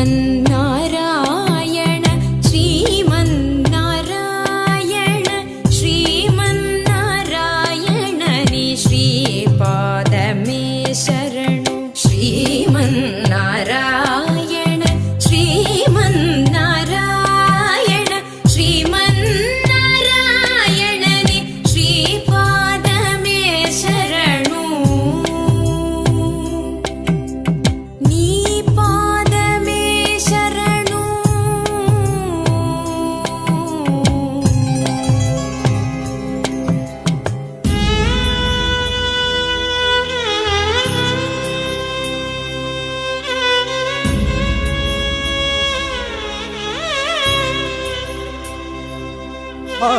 ಶ್ರೀಮನ್ನಾರಾಯಣ ಶ್ರೀಮನ್ನಾರಾಯಣ ಶ್ರೀಮನ್ನಾರಾಯಣನಿ ಶ್ರೀಪಾದಮೇ ಶರಣು ಶ್ರೀಮನ್ನಾರಾಯಣ ಶ್ರೀಮನ್ನಾರಾಯಣ ಶ್ರೀಮನ್ನಾರಾಯಣನಿ ಶ್ರೀಪಾದಮೇ ಶರಣು ನೀ ಪಾದಮೇ ಶರಣು ಆ